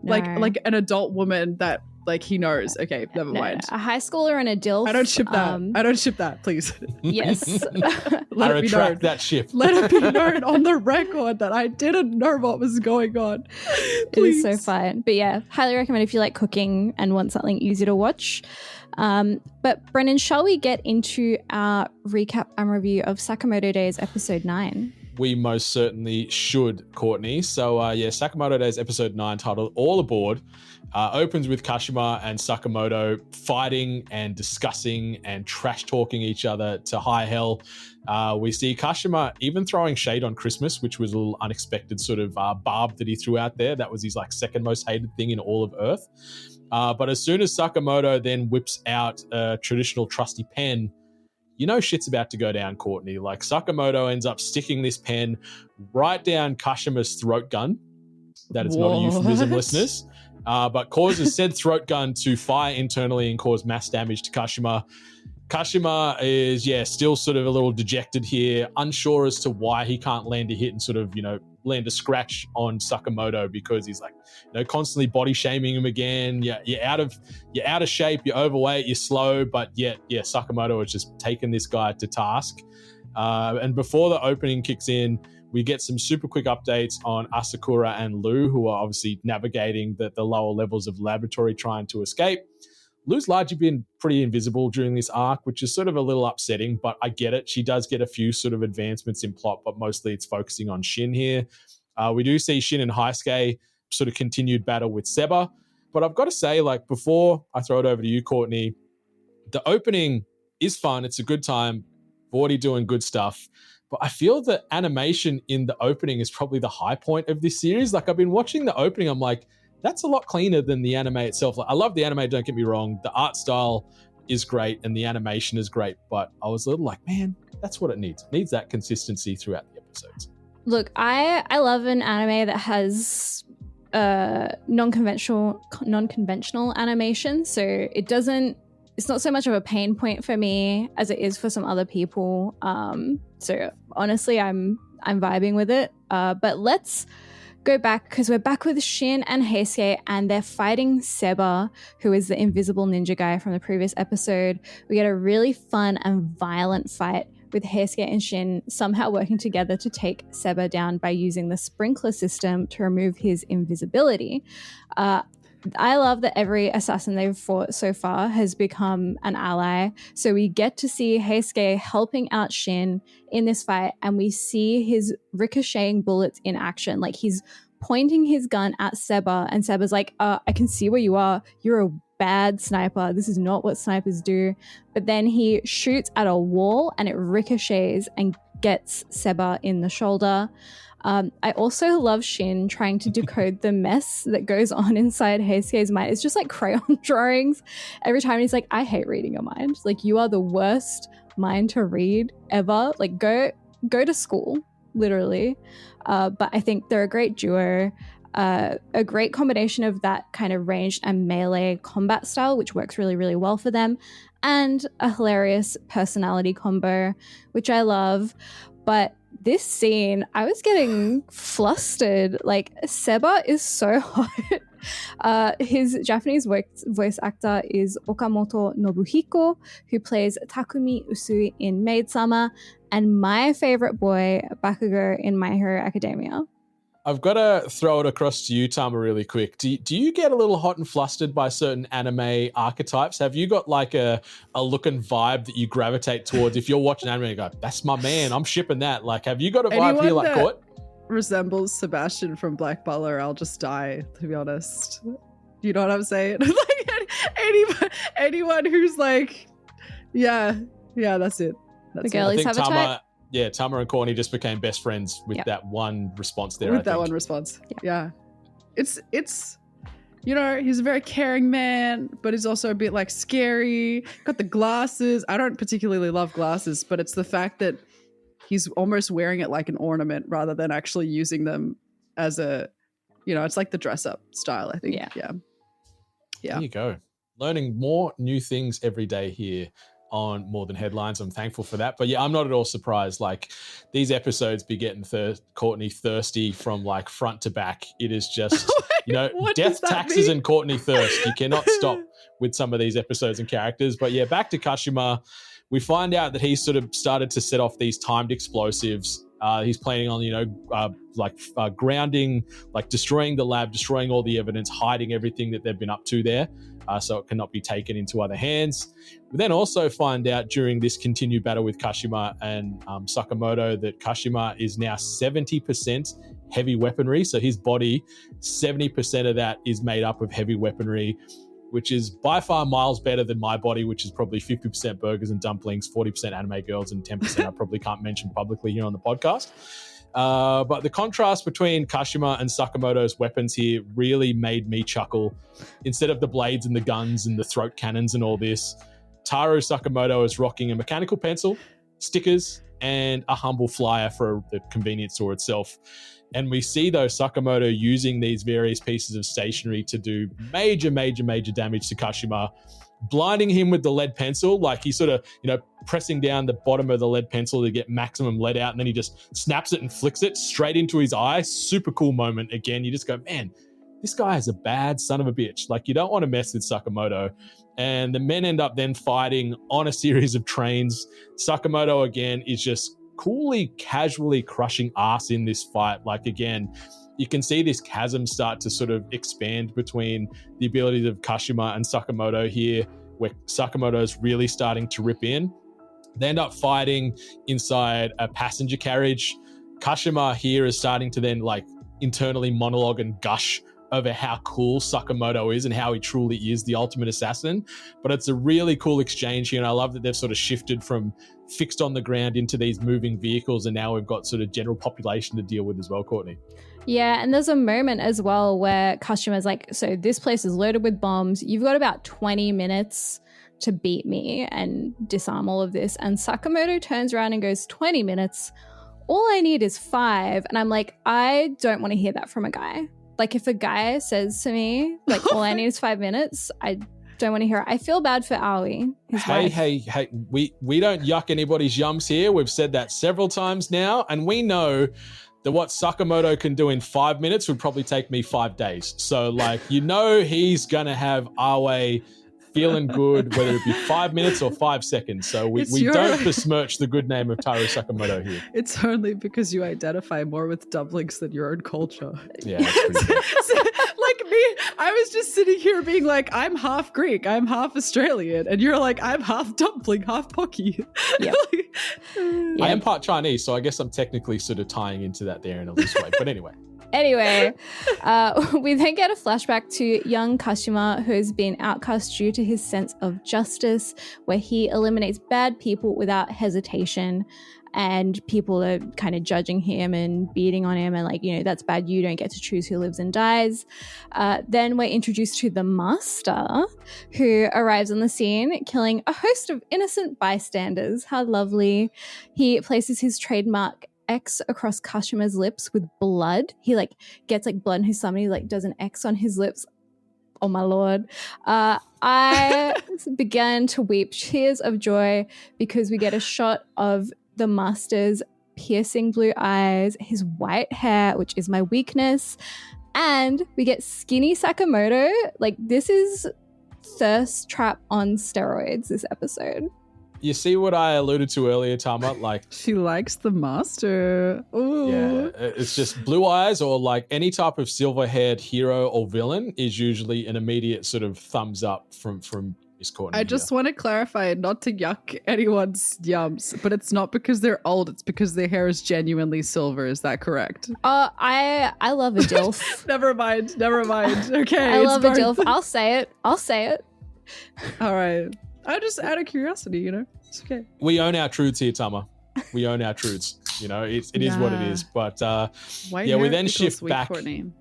No. like an adult woman that like he knows. Okay, never no, mind. a high schooler and a DILF. I don't ship that. I don't ship that, please. Yes. I Let it be known. retract that ship. Let it be known on the record that I didn't know what was going on. It Please. is so fun. But yeah, highly recommend if you like cooking and want something easy to watch. But Brennan, shall we get into our recap and review of Sakamoto Days episode 9? We most certainly should, Courtney. So Sakamoto Days episode 9, titled All Aboard, opens with Kashima and Sakamoto fighting and discussing and trash talking each other to high hell. We see Kashima even throwing shade on Christmas, which was a little unexpected sort of barb that he threw out there. That was his like second most hated thing in all of Earth. But as soon as Sakamoto then whips out a traditional trusty pen, you know shit's about to go down, Courtney. Like Sakamoto ends up sticking this pen right down Kashima's throat gun. That is not a euphemism, What? listeners. But causes said throat gun to fire internally and cause mass damage to Kashima. Kashima is, still sort of a little dejected here, unsure as to why he can't land a hit and sort of, land a scratch on Sakamoto because he's like, constantly body shaming him again. Yeah, you're out of shape, you're overweight, you're slow, but yet, Sakamoto has just taken this guy to task. And before the opening kicks in, we get some super quick updates on Asakura and Lou, who are obviously navigating the lower levels of laboratory trying to escape. Lou's largely been pretty invisible during this arc, which is sort of a little upsetting, but I get it. She does get a few sort of advancements in plot, but mostly it's focusing on Shin here. We do see Shin and Heisuke sort of continued battle with Seba, but I've got to say, like, before I throw it over to you, Courtney, the opening is fun. It's a good time. Vorty doing good stuff. But I feel the animation in the opening is probably the high point of this series. Like, I've been watching the opening, I'm like, that's a lot cleaner than the anime itself. Like, I love the anime, don't get me wrong. The art style is great and the animation is great, but I was a little like, man, that's what it needs. It needs that consistency throughout the episodes. Look, I love an anime that has non-conventional animation, so it's not so much of a pain point for me as it is for some other people. So honestly, I'm vibing with it. But let's go back because we're back with Shin and Heisuke and they're fighting Seba, who is the invisible ninja guy from the previous episode. We get a really fun and violent fight with Heisuke and Shin somehow working together to take Seba down by using the sprinkler system to remove his invisibility. I love that every assassin they've fought so far has become an ally. So we get to see Heisuke helping out Shin in this fight, and we see his ricocheting bullets in action. Like, he's pointing his gun at Seba, and Seba's like, I can see where you are. You're a bad sniper. This is not what snipers do. But then he shoots at a wall, and it ricochets and gets Seba in the shoulder. I also love Shin trying to decode the mess that goes on inside Heisuke's mind. It's just like crayon drawings. Every time he's like, I hate reading your mind. Like, you are the worst mind to read ever. Like, go to school, literally. But I think they're a great duo. A great combination of that kind of ranged and melee combat style, which works really, really well for them, and a hilarious personality combo, which I love. But this scene, I was getting flustered. Like, Seba is so hot. His Japanese voice actor is Okamoto Nobuhiko, who plays Takumi Usui in Maid-sama, and my favorite boy, Bakugo, in My Hero Academia. I've got to throw it across to you, Tama, really quick. Do you get a little hot and flustered by certain anime archetypes? Have you got like a look and vibe that you gravitate towards? If you're watching anime and you go, that's my man, I'm shipping that. Like, have you got a vibe here like Court? Resembles Sebastian from Black Butler, I'll just die, to be honest. You know what I'm saying? Like anyone who's like, yeah, that's it. The girlies have a type. Yeah, Tama and Courtney just became best friends with that one response there. With that one response. Yeah. It's you know, he's a very caring man, but he's also a bit like scary. Got the glasses. I don't particularly love glasses, but it's the fact that he's almost wearing it like an ornament rather than actually using them as a, you know, it's like the dress up style, I think. Yeah. There you go. Learning more new things every day here on More Than Headlines. I'm thankful for that. But yeah, I'm not at all surprised. Like, these episodes be getting Courtney thirsty from like front to back. It is just, you know, death, taxes, and Courtney thirst. You cannot stop with some of these episodes and characters. But yeah, back to Kashima. We find out that he's sort of started to set off these timed explosives. He's planning on, grounding, like destroying the lab, destroying all the evidence, hiding everything that they've been up to there, so it cannot be taken into other hands. We then also find out during this continued battle with Kashima and Sakamoto that Kashima is now 70% heavy weaponry. So his body, 70% of that is made up of heavy weaponry, which is by far miles better than my body, which is probably 50% burgers and dumplings, 40% anime girls, and 10% I probably can't mention publicly here on the podcast. But the contrast between Kashima and Sakamoto's weapons here really made me chuckle. Instead of the blades and the guns and the throat cannons and all this, Taro Sakamoto is rocking a mechanical pencil, stickers, and a humble flyer for the convenience store itself. And we see, though, Sakamoto using these various pieces of stationery to do major damage to Kashima, blinding him with the lead pencil. Like, he's sort of, pressing down the bottom of the lead pencil to get maximum lead out, and then he just snaps it and flicks it straight into his eye. Super cool moment. Again, you just go, man, this guy is a bad son of a bitch. Like, you don't want to mess with Sakamoto. And the men end up then fighting on a series of trains. Sakamoto, again, is just coolly, casually crushing ass in this fight. Like, again, you can see this chasm start to sort of expand between the abilities of Kashima and Sakamoto here, where Sakamoto is really starting to rip in. They end up fighting inside a passenger carriage. Kashima here is starting to then like internally monologue and gush over how cool Sakamoto is and how he truly is the ultimate assassin. But it's a really cool exchange here, and I love that they've sort of shifted from fixed on the ground into these moving vehicles, and now we've got sort of general population to deal with as well, Courtney. Yeah, and there's a moment as well where Kashima's like, so this place is loaded with bombs. You've got about 20 minutes to beat me and disarm all of this. And Sakamoto turns around and goes, 20 minutes? All I need is 5. And I'm like, I don't want to hear that from a guy. Like, if a guy says to me, like, all I need is 5 minutes, I don't want to hear it. I feel bad for Aoi. Hey, we don't yuck anybody's yums here. We've said that several times now, and we know that what Sakamoto can do in 5 minutes would probably take me 5 days. So, like, he's going to have Aoi feeling good, whether it be 5 minutes or 5 seconds. So we don't besmirch the good name of Taro Sakamoto here. It's only because you identify more with dumplings than your own culture. Yeah, that's pretty good. Like me, I was just sitting here being like, I'm half Greek, I'm half Australian, and you're like, I'm half dumpling, half Pocky. Yep. I am part Chinese, so I guess I'm technically sort of tying into that there in a loose way. But anyway. Anyway, we then get a flashback to young Kashima, who has been outcast due to his sense of justice, where he eliminates bad people without hesitation, and people are kind of judging him and beating on him and like, that's bad. You don't get to choose who lives and dies. Then we're introduced to the Master, who arrives on the scene, killing a host of innocent bystanders. How lovely. He places his trademark X across Kashima's lips with blood. He like gets like blood in his stomach. He like does an X on his lips. Oh my Lord. I began to weep tears of joy because we get a shot of the Master's piercing blue eyes, his white hair, which is my weakness, and we get skinny Sakamoto. Like, this is thirst trap on steroids, this episode. You see what I alluded to earlier, Tama? Like, She likes the master. Ooh. yeah, it's just blue eyes or like any type of silver-haired hero or villain is usually an immediate sort of thumbs up from Miss Courtney. I just want to clarify, not to yuck anyone's yums, but it's not because they're old, it's because their hair is genuinely silver. Is that correct? I love a DILF. Never mind. Okay. I love a both. DILF. I'll say it. All right. I just out of curiosity, you know. It's okay. We own our truths here, Tama. We own our truths. You know, it is what it is. But White yeah, we hair then equals shift sweet back. Courtney.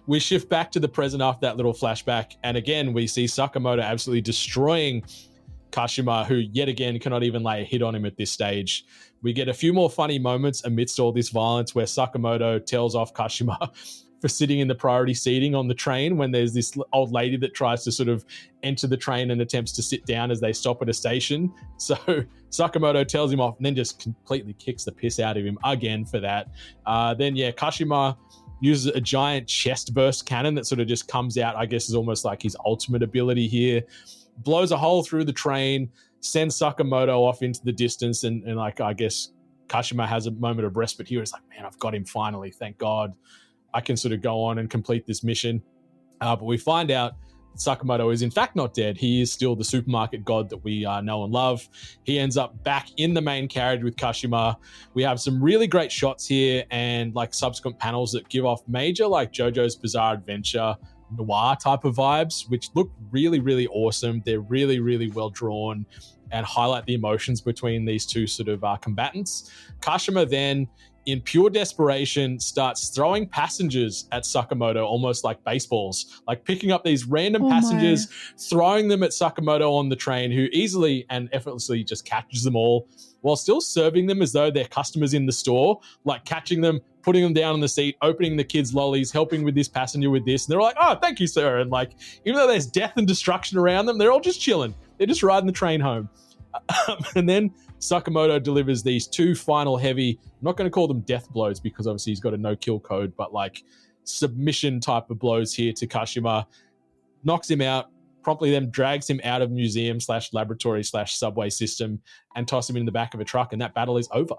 We shift back to the present after that little flashback, and again we see Sakamoto absolutely destroying Kashima, who yet again cannot even lay a hit on him at this stage. We get a few more funny moments amidst all this violence where Sakamoto tells off Kashima for sitting in the priority seating on the train when there's this old lady that tries to sort of enter the train and attempts to sit down as they stop at a station. So Sakamoto tells him off and then just completely kicks the piss out of him again for that. Then Kashima uses a giant chest burst cannon that sort of just comes out, I guess is almost like his ultimate ability here. Blows a hole through the train, sends Sakamoto off into the distance, and like, I guess Kashima has a moment of respite here. It's like, man, I've got him finally, thank God. I can sort of go on and complete this mission. But we find out Sakamoto is in fact not dead. He is still the supermarket god that we know and love. He ends up back in the main carriage with Kashima. We have some really great shots here and like subsequent panels that give off major like JoJo's Bizarre Adventure noir type of vibes, which look really, really awesome. They're really, really well drawn and highlight the emotions between these two sort of combatants. Kashima then, in pure desperation, starts throwing passengers at Sakamoto almost like baseballs, like picking up these random passengers, throwing them at Sakamoto on the train, who easily and effortlessly just catches them all while still serving them as though they're customers in the store, like catching them, putting them down on the seat, opening the kids' lollies, helping with this passenger with this. And they're like, oh, thank you, sir. And like, even though there's death and destruction around them, they're all just chilling. They're just riding the train home. And then Sakamoto delivers these two final heavy, I'm not going to call them death blows because obviously he's got a no-kill code, but like submission type of blows here to Kashima, knocks him out, promptly then drags him out of museum / laboratory / subway system and tosses him in the back of a truck, and that battle is over.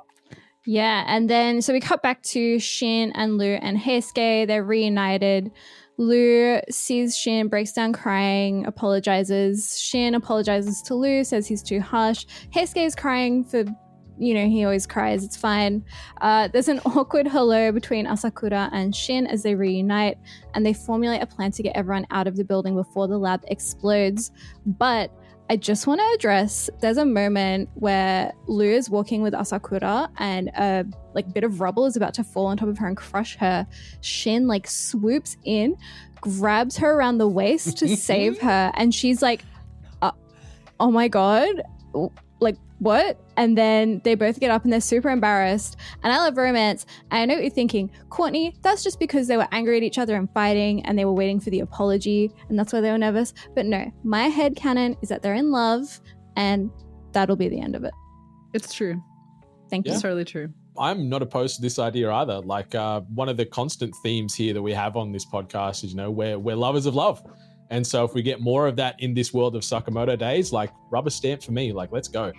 Yeah, and then so we cut back to Shin and Lu and Heisuke. They're reunited. Lu sees Shin, breaks down crying, apologizes. Shin apologizes to Lu, says he's too harsh. Heisuke is crying for, he always cries. It's fine. There's an awkward hello between Asakura and Shin as they reunite, and they formulate a plan to get everyone out of the building before the lab explodes. But I just want to address, there's a moment where Lu is walking with Asakura and a bit of rubble is about to fall on top of her and crush her. Shin swoops in, grabs her around the waist to save her, and she's like, oh my God, what? And then they both get up and they're super embarrassed. And I love romance. And I know what you're thinking, Courtney, that's just because they were angry at each other and fighting and they were waiting for the apology and that's why they were nervous. But no, my headcanon is that they're in love and that'll be the end of it. It's true. Thank you. It's totally true. I'm not opposed to this idea either. Like one of the constant themes here that we have on this podcast is, we're lovers of love. And so if we get more of that in this world of Sakamoto Days, rubber stamp for me, let's go.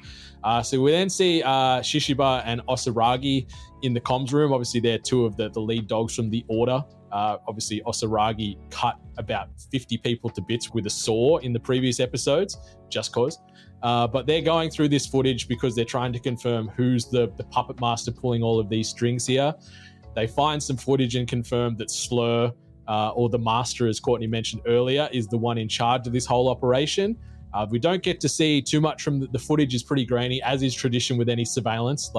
So we then see Shishiba and Osaragi in the comms room. Obviously, they're two of the lead dogs from the Order. Obviously, Osaragi cut about 50 people to bits with a saw in the previous episodes, just cause. But they're going through this footage because they're trying to confirm who's the puppet master pulling all of these strings here. They find some footage and confirm that Slur, or the master, as Courtney mentioned earlier, is the one in charge of this whole operation. We don't get to see too much from the footage is pretty grainy, as is tradition with any surveillance.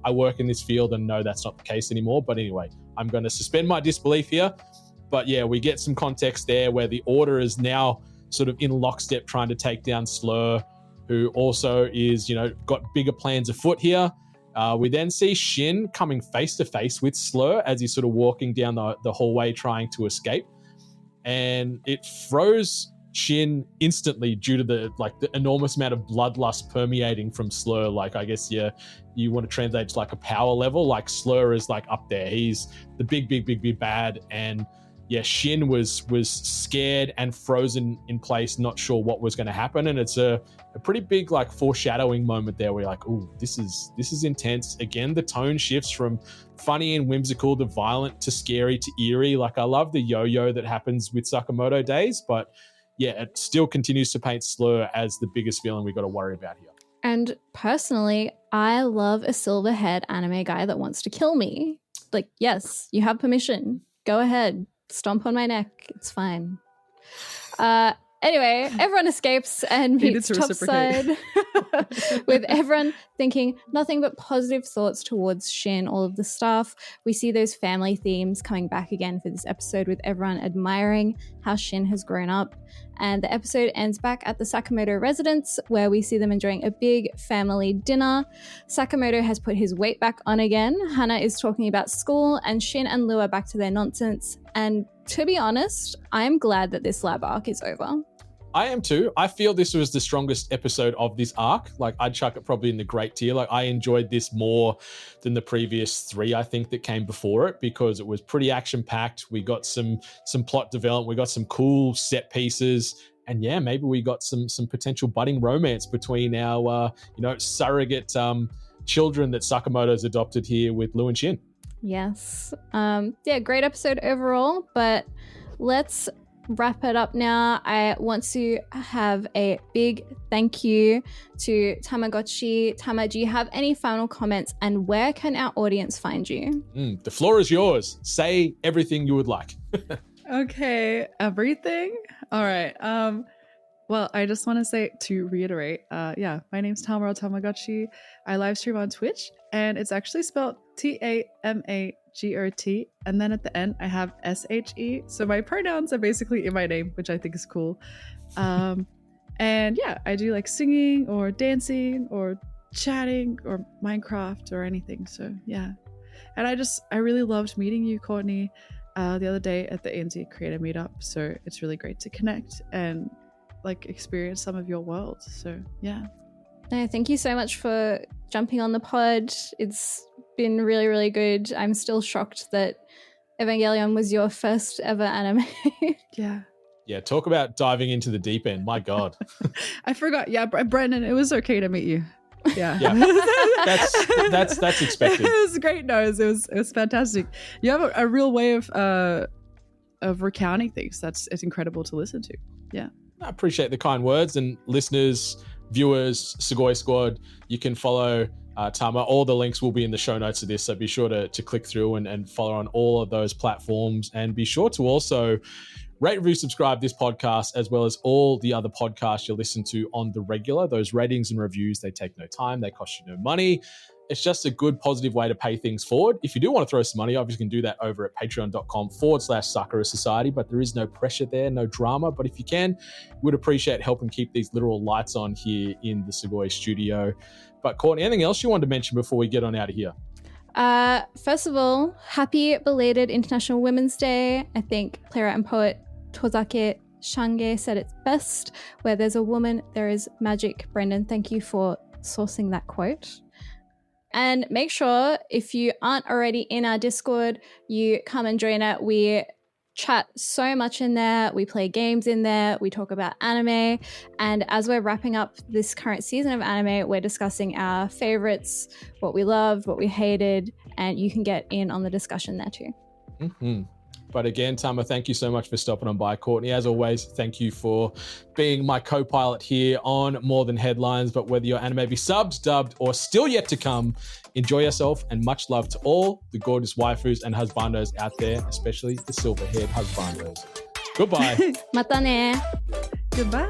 I work in this field and know that's not the case anymore. But anyway, I'm going to suspend my disbelief here. But yeah, we get some context there where the Order is now sort of in lockstep trying to take down Slur, who also is, got bigger plans afoot here. We then see Shin coming face to face with Slur as he's sort of walking down the hallway trying to escape. And it froze Shin instantly due to the enormous amount of bloodlust permeating from Slur. I guess you want to translate to a power level. Slur is up there. He's the big bad. And yeah, Shin was scared and frozen in place, not sure what was going to happen. And it's a pretty big like foreshadowing moment there where you're like, oh, this is intense. Again, the tone shifts from funny and whimsical to violent to scary to eerie. Like I love the yo-yo that happens with Sakamoto Days, but yeah, it still continues to paint Slur as the biggest villain we got to worry about here. And personally, I love a silver-haired anime guy that wants to kill me. Like, yes, you have permission. Go ahead. Stomp on my neck. It's fine. Anyway, everyone escapes and meets topside with everyone thinking nothing but positive thoughts towards Shin, all of the staff. We see those family themes coming back again for this episode with everyone admiring how Shin has grown up. And the episode ends back at the Sakamoto residence where we see them enjoying a big family dinner. Sakamoto has put his weight back on again. Hana is talking about school and Shin and Lu are back to their nonsense. And to be honest, I'm glad that this lab arc is over. I am too. I feel this was the strongest episode of this arc. Like I'd chuck it probably in the great tier. Like I enjoyed this more than the previous 3, I think, that came before it because it was pretty action packed. We got some plot development. We got some cool set pieces. And yeah, maybe we got some potential budding romance between our, surrogate children that Sakamoto's adopted here with Lu and Shin. Yes. Great episode overall, but let's wrap it up now. I want to have a big thank you to Tamagotchi. Tama, do you have any final comments and where can our audience find you? The floor is yours. Say everything you would like. Okay, everything? All right. Well, I just want to say, to reiterate, my name's Tamara Tamagotchi. I live stream on Twitch, and it's actually spelled Tamagert, and then at the end I have SHE. So my pronouns are basically in my name, which I think is cool. And yeah, I do like singing or dancing or chatting or Minecraft or anything. So yeah, and I really loved meeting you, Courtney, the other day at the ANZ Creator Meetup. So it's really great to connect and like experience some of your world. So yeah. No, thank you so much for jumping on the pod. It's been really, really good. I'm still shocked that Evangelion was your first ever anime. Yeah, talk about diving into the deep end. My God. I forgot. Yeah, Brendan, it was okay to meet you. Yeah. That's expected. It was great. No, it was fantastic. You have a real way of recounting things. It's incredible to listen to. Yeah. I appreciate the kind words, and listeners, viewers, Sugoi Squad, you can follow Tama. All the links will be in the show notes of this, so be sure to click through and follow on all of those platforms, and be sure to also rate, review, subscribe this podcast as well as all the other podcasts you listen to on the regular. Those ratings and reviews, they take no time, they cost you no money. It's just a good, positive way to pay things forward. If you do want to throw some money, obviously you can do that over at patreon.com/Sakura Society, but there is no pressure there, no drama. But if you can, would appreciate helping keep these literal lights on here in the Sugoi studio. But Courtney, anything else you wanted to mention before we get on out of here? First of all, happy belated International Women's Day. I think playwright and poet Tozake Shange said it best, where there's a woman, there is magic. Brendan, thank you for sourcing that quote. And make sure, if you aren't already in our Discord, you come and join it. We chat so much in there. We play games in there. We talk about anime. And as we're wrapping up this current season of anime, we're discussing our favorites, what we loved, what we hated, and you can get in on the discussion there too. Mm-hmm. But again, Tama, thank you so much for stopping on by. Courtney, as always, thank you for being my co-pilot here on More Than Headlines. But whether you're anime be subbed, dubbed, or still yet to come, enjoy yourself, and much love to all the gorgeous waifus and husbandos out there, especially the silver-haired husbandos. Goodbye. Mata ne. Goodbye.